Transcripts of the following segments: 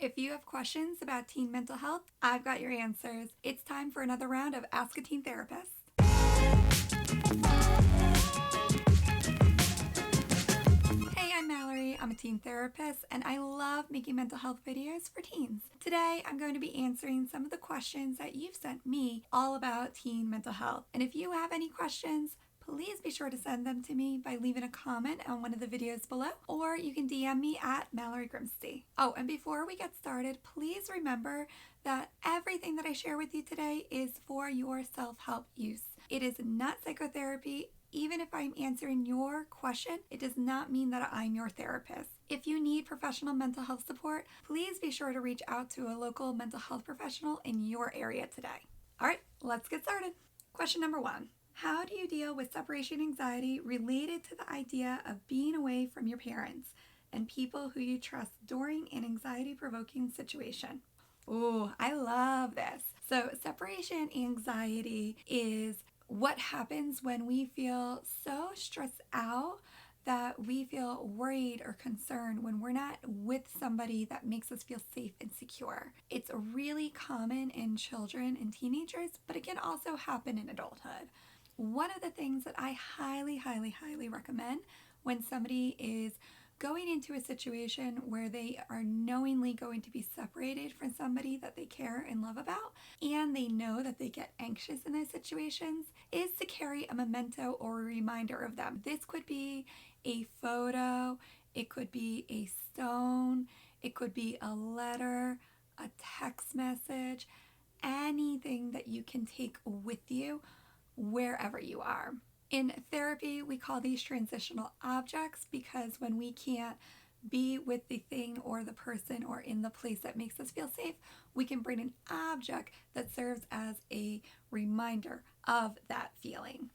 If you have questions about teen mental health, I've got your answers. It's time for another round of Ask a Teen Therapist. Hey, I'm Mallory. I'm a teen therapist and I love making mental health videos for teens. Today, I'm going to be answering some of the questions that you've sent me all about teen mental health. And if you have any questions, please be sure to send them to me by leaving a comment on one of the videos below, or you can DM me at Mallory Grimsty. Oh, and before we get started, please remember that everything that I share with you today is for your self-help use. It is not psychotherapy. Even if I'm answering your question, it does not mean that I'm your therapist. If you need professional mental health support, please be sure to reach out to a local mental health professional in your area today. All right, let's get started. Question number 1. How do you deal with separation anxiety related to the idea of being away from your parents and people who you trust during an anxiety-provoking situation? Ooh, I love this. So separation anxiety is what happens when we feel so stressed out that we feel worried or concerned when we're not with somebody that makes us feel safe and secure. It's really common in children and teenagers, but it can also happen in adulthood. One of the things that I highly recommend when somebody is going into a situation where they are knowingly going to be separated from somebody that they care and love about, and they know that they get anxious in those situations, is to carry a memento or a reminder of them. This could be a photo, it could be a stone, it could be a letter, a text message, anything that you can take with you wherever you are. In therapy, we call these transitional objects because when we can't be with the thing or the person or in the place that makes us feel safe, we can bring an object that serves as a reminder of that feeling.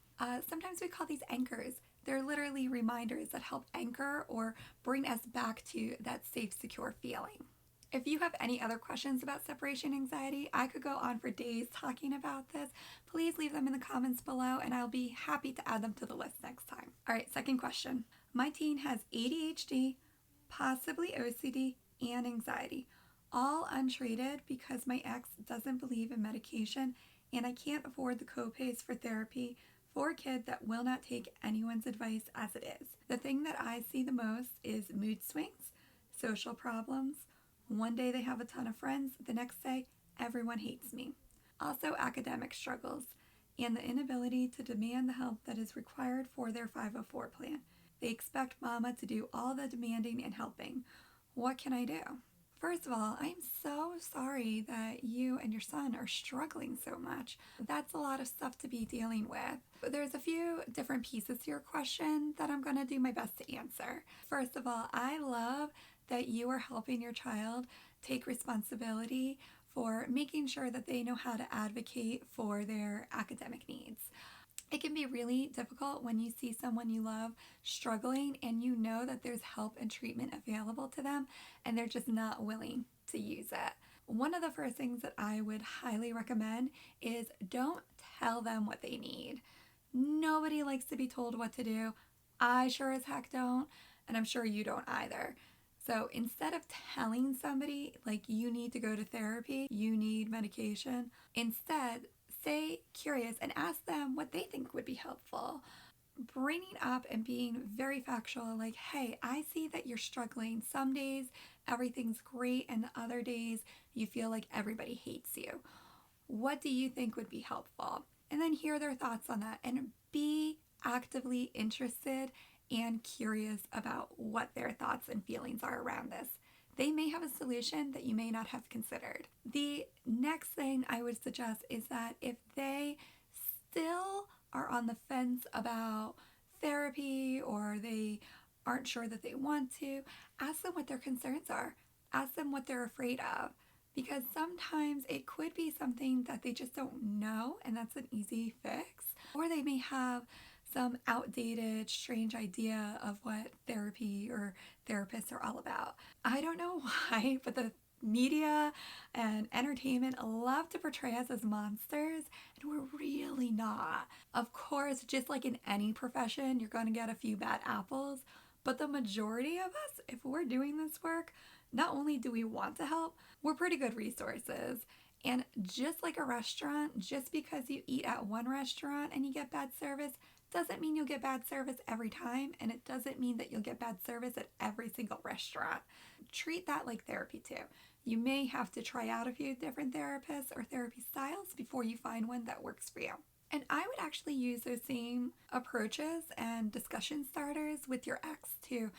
Sometimes we call these anchors. They're literally reminders that help anchor or bring us back to that safe, secure feeling. If you have any other questions about separation anxiety, I could go on for days talking about this. Please leave them in the comments below and I'll be happy to add them to the list next time. All right, second question. My teen has ADHD, possibly OCD, and anxiety, all untreated because my ex doesn't believe in medication and I can't afford the copays for therapy for a kid that will not take anyone's advice as it is. The thing that I see the most is mood swings, social problems. One day they have a ton of friends, the next day everyone hates me. Also academic struggles and the inability to demand the help that is required for their 504 plan. They expect mama to do all the demanding and helping. What can I do? First of all, I'm so sorry that you and your son are struggling so much. That's a lot of stuff to be dealing with. But there's a few different pieces to your question that I'm going to do my best to answer. First of all, I love that you are helping your child take responsibility for making sure that they know how to advocate for their academic needs. It can be really difficult when you see someone you love struggling and you know that there's help and treatment available to them and they're just not willing to use it. One of the first things that I would highly recommend is don't tell them what they need. Nobody likes to be told what to do. I sure as heck don't, and I'm sure you don't either. So instead of telling somebody like you need to go to therapy, you need medication, instead stay curious and ask them what they think would be helpful. Bringing up and being very factual, like, hey, I see that you're struggling. Some days everything's great and other days you feel like everybody hates you. What do you think would be helpful? And then hear their thoughts on that and be actively interested and curious about what their thoughts and feelings are around this. They may have a solution that you may not have considered. The next thing I would suggest is that if they still are on the fence about therapy or they aren't sure that they want to, ask them what their concerns are. Ask them what they're afraid of. Because sometimes it could be something that they just don't know and that's an easy fix. Or they may have some outdated, strange idea of what therapy or therapists are all about. I don't know why, but the media and entertainment love to portray us as monsters, and we're really not. Of course, just like in any profession, you're going to get a few bad apples, but the majority of us, if we're doing this work, not only do we want to help, we're pretty good resources. And just like a restaurant, just because you eat at one restaurant and you get bad service doesn't mean you'll get bad service every time, and it doesn't mean that you'll get bad service at every single restaurant. Treat that like therapy too. You may have to try out a few different therapists or therapy styles before you find one that works for you. And I would actually use those same approaches and discussion starters with your ex too.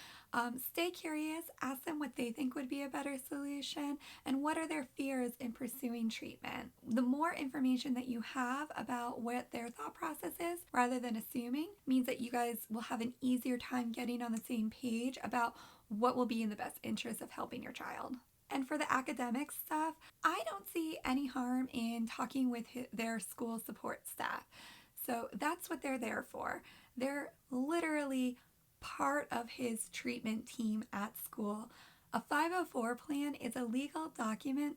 Stay curious, ask them what they think would be a better solution, and what are their fears in pursuing treatment. The more information that you have about what their thought process is, rather than assuming, means that you guys will have an easier time getting on the same page about what will be in the best interest of helping your child. And for the academic stuff, I don't see any harm in talking with their school support staff. So that's what they're there for. They're literally part of his treatment team at school. A 504 plan is a legal document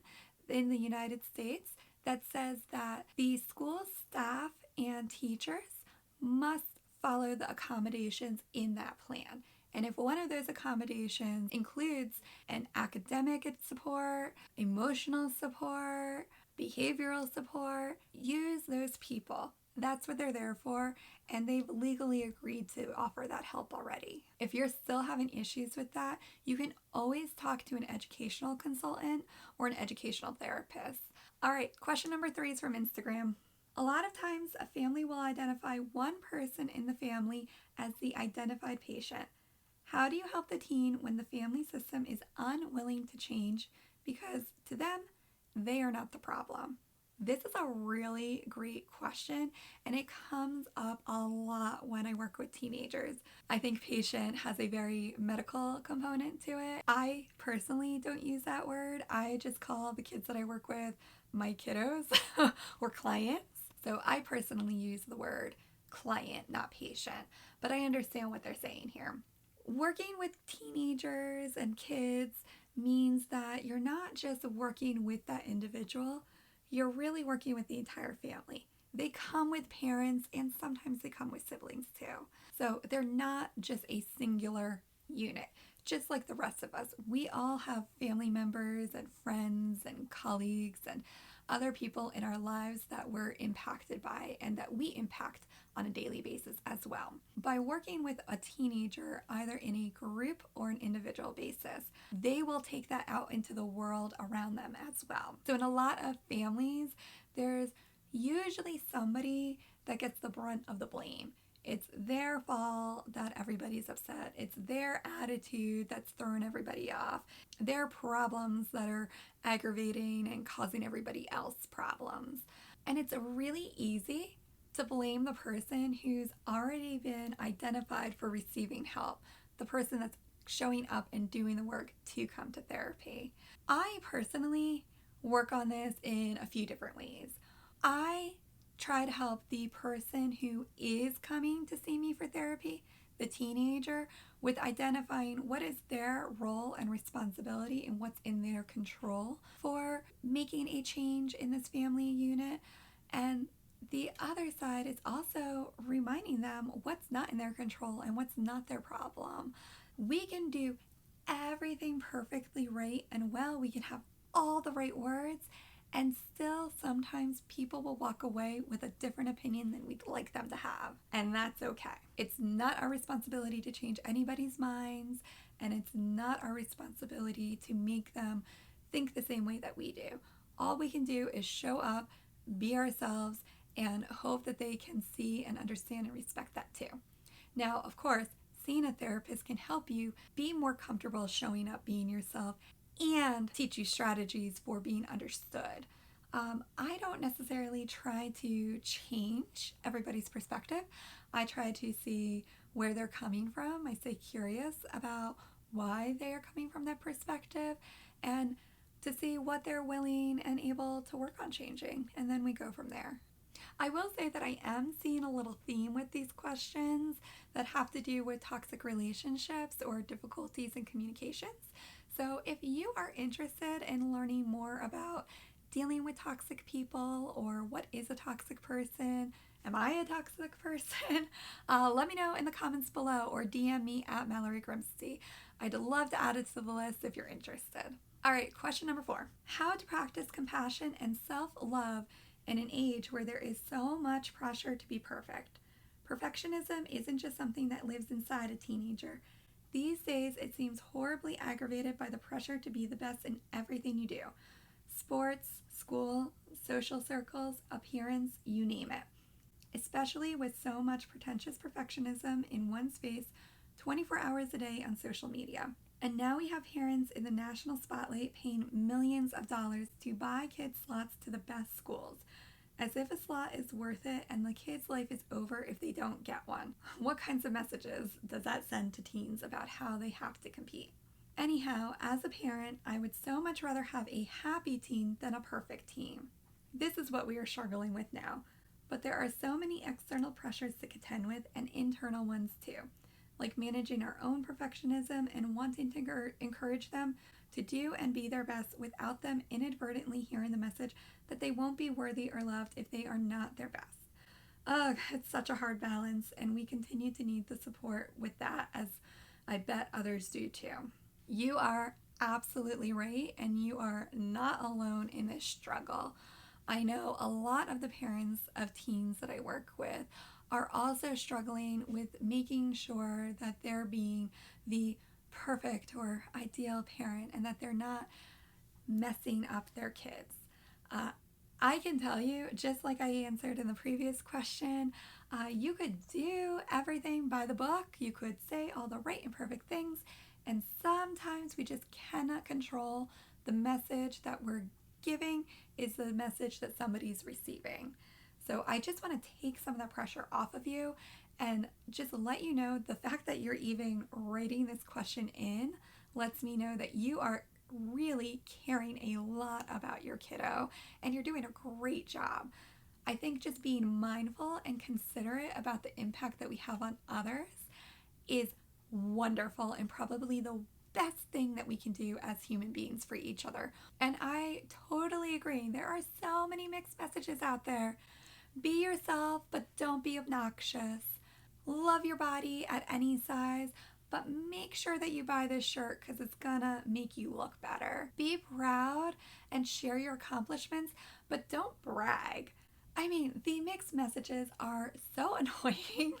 in the United States that says that the school staff and teachers must follow the accommodations in that plan. And if one of those accommodations includes an academic support, emotional support, behavioral support, use those people. That's what they're there for, and they've legally agreed to offer that help already. If you're still having issues with that, you can always talk to an educational consultant or an educational therapist. All right, question number 3 is from Instagram. A lot of times, a family will identify one person in the family as the identified patient. How do you help the teen when the family system is unwilling to change because to them, they are not the problem? This is a really great question, and it comes up a lot when I work with teenagers. I think patient has a very medical component to it. I personally don't use that word. I just call the kids that I work with my kiddos or clients. So I personally use the word client, not patient, but I understand what they're saying here. Working with teenagers and kids means that you're not just working with that individual, you're really working with the entire family. They come with parents and sometimes they come with siblings too. So they're not just a singular unit. Just like the rest of us, we all have family members and friends and colleagues and other people in our lives that we're impacted by and that we impact on a daily basis as well. By working with a teenager, either in a group or an individual basis, they will take that out into the world around them as well. So in a lot of families, there's usually somebody that gets the brunt of the blame. It's their fault that everybody's upset. It's their attitude that's throwing everybody off. Their problems that are aggravating and causing everybody else problems. And it's really easy to blame the person who's already been identified for receiving help, the person that's showing up and doing the work to come to therapy. I personally work on this in a few different ways. I try to help the person who is coming to see me for therapy, the teenager, with identifying what is their role and responsibility and what's in their control for making a change in this family unit. And the other side is also reminding them what's not in their control and what's not their problem. We can do everything perfectly right and well. We can have all the right words, and still sometimes people will walk away with a different opinion than we'd like them to have. And that's okay. It's not our responsibility to change anybody's minds, and it's not our responsibility to make them think the same way that we do. All we can do is show up, be ourselves, and hope that they can see and understand and respect that too. Now, of course, seeing a therapist can help you be more comfortable showing up, being yourself, and teach you strategies for being understood. I don't necessarily try to change everybody's perspective. I try to see where they're coming from. I stay curious about why they are coming from that perspective and to see what they're willing and able to work on changing. And then we go from there. I will say that I am seeing a little theme with these questions that have to do with toxic relationships or difficulties in communications. So if you are interested in learning more about dealing with toxic people or what is a toxic person, Am I a toxic person? Let me know in the comments below or DM me at Mallory Grimsey. I'd love to add it to the list if you're interested. All right, question number 4. How to practice compassion and self-love in an age where there is so much pressure to be perfect. Perfectionism isn't just something that lives inside a teenager. These days, it seems horribly aggravated by the pressure to be the best in everything you do. Sports, school, social circles, appearance, you name it. Especially with so much pretentious perfectionism in one space 24 hours a day on social media. And now we have parents in the national spotlight paying millions of dollars to buy kids slots to the best schools, as if a slot is worth it and the kid's life is over if they don't get one. What kinds of messages does that send to teens about how they have to compete? Anyhow, as a parent, I would so much rather have a happy teen than a perfect teen. This is what we are struggling with now, but there are so many external pressures to contend with and internal ones too, like managing our own perfectionism and wanting to encourage them to do and be their best without them inadvertently hearing the message that they won't be worthy or loved if they are not their best. Ugh, it's such a hard balance, and we continue to need the support with that, as I bet others do too. You are absolutely right, and you are not alone in this struggle. I know a lot of the parents of teens that I work with are also struggling with making sure that they're being the perfect or ideal parent and that they're not messing up their kids. I can tell you, just like I answered in the previous question, you could do everything by the book. You could say all the right and perfect things, and sometimes we just cannot control the message that we're giving is the message that somebody's receiving. So I just want to take some of the pressure off of you and just let you know the fact that you're even writing this question in lets me know that you are really caring a lot about your kiddo and you're doing a great job. I think just being mindful and considerate about the impact that we have on others is wonderful and probably the best thing that we can do as human beings for each other. And I totally agree. There are so many mixed messages out there. Be yourself, but don't be obnoxious. Love your body at any size, but make sure that you buy this shirt because it's gonna make you look better. Be proud and share your accomplishments, but don't brag. I mean, the mixed messages are so annoying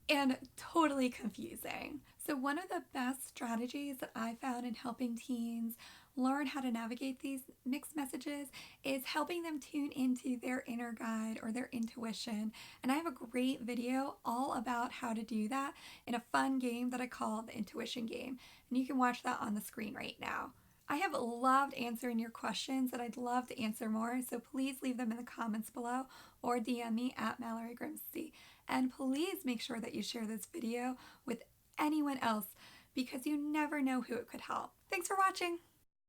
and totally confusing. So one of the best strategies that I found in helping teens learn how to navigate these mixed messages is helping them tune into their inner guide or their intuition. And I have a great video all about how to do that in a fun game that I call the Intuition Game. And you can watch that on the screen right now. I have loved answering your questions and I'd love to answer more, so please leave them in the comments below or DM me at Mallory Grimsey. And please make sure that you share this video with anyone else because you never know who it could help. Thanks for watching.